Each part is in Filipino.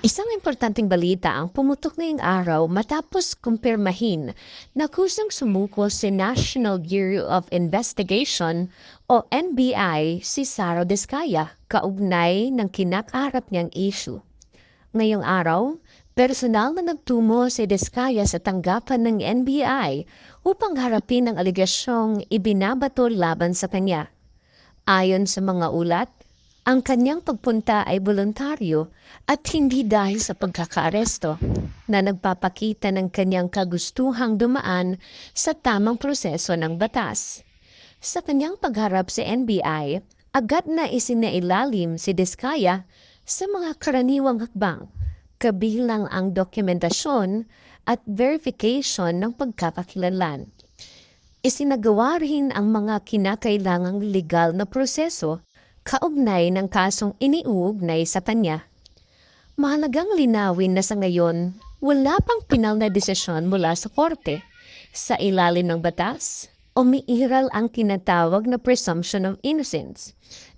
Isang importanteng balita ang pumutok ngayong araw matapos kumpirmahin na kusang sumuko si National Bureau of Investigation o NBI si Sara Diskaya kaugnay ng kinakaharap niyang issue. Ngayong araw, personal na nagtungo si Diskaya sa tanggapan ng NBI upang harapin ang aligasyong ibinabato laban sa kanya. Ayon sa mga ulat, ang kanyang pagpunta ay voluntaryo at hindi dahil sa pagkakaaresto na nagpapakita ng kanyang kagustuhang dumaan sa tamang proseso ng batas. Sa kanyang pagharap sa NBI, agad na isinailalim si Diskaya sa mga karaniwang hakbang, kabilang ang dokumentasyon at verification ng pagkakakilanlan. Isinagawa rin ang mga kinakailangang legal na proseso kaugnay ng kasong iniuugnay sa kanya. Mahalagang linawin na sa ngayon, wala pang pinal na desisyon mula sa korte. Sa ilalim ng batas, umiiral ang tinatawag na presumption of innocence.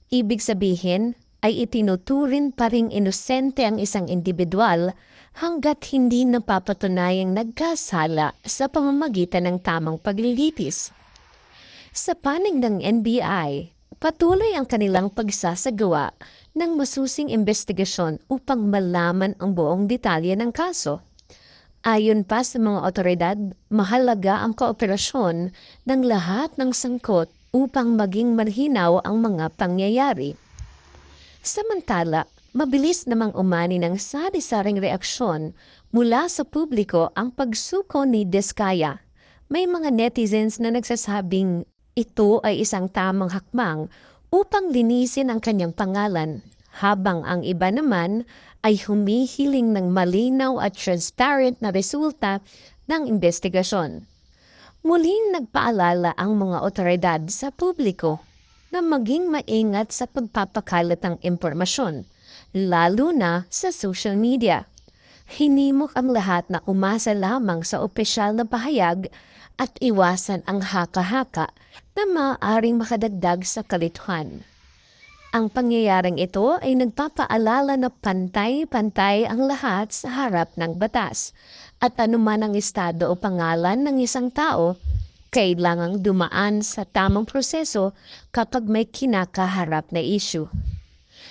Ibig sabihin ay itinuturing pa ring inosente ang isang individual hanggat hindi napapatunayang nagkasala sa pamamagitan ng tamang paglilitis. Sa panig ng NBI, patuloy ang kanilang pagsasagawa ng masusing investigasyon upang malaman ang buong detalye ng kaso. Ayon pa sa mga otoridad, mahalaga ang kooperasyon ng lahat ng sangkot upang maging malinaw ang mga pangyayari. Samantala, mabilis namang umani ng sari-saring reaksyon mula sa publiko ang pagsuko ni Diskaya. May mga netizens na nagsasabing ito ay isang tamang hakbang upang linisin ang kanyang pangalan, habang ang iba naman ay humihiling ng malinaw at transparent na resulta ng investigasyon. Muling nagpaalala ang mga otoridad sa publiko na maging maingat sa pagpapakalat ng impormasyon, lalo na sa social media. Hinimok ang lahat na umasa lamang sa opisyal na pahayag at iwasan ang haka-haka na maaaring makadagdag sa kalituhan. Ang pangyayaring ito ay nagpapaalala na pantay-pantay ang lahat sa harap ng batas at anuman ang estado o pangalan ng isang tao, kailangang dumaan sa tamang proseso kapag may kinakaharap na issue.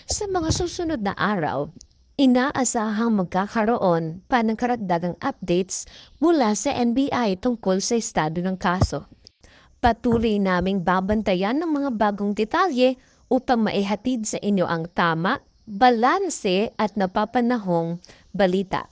Sa mga susunod na araw, inaasahang magkakaroon pa ng karagdagang updates mula sa NBI tungkol sa estado ng kaso. Patuloy naming babantayan ng mga bagong detalye upang maihatid sa inyo ang tama, balanse at napapanahong balita.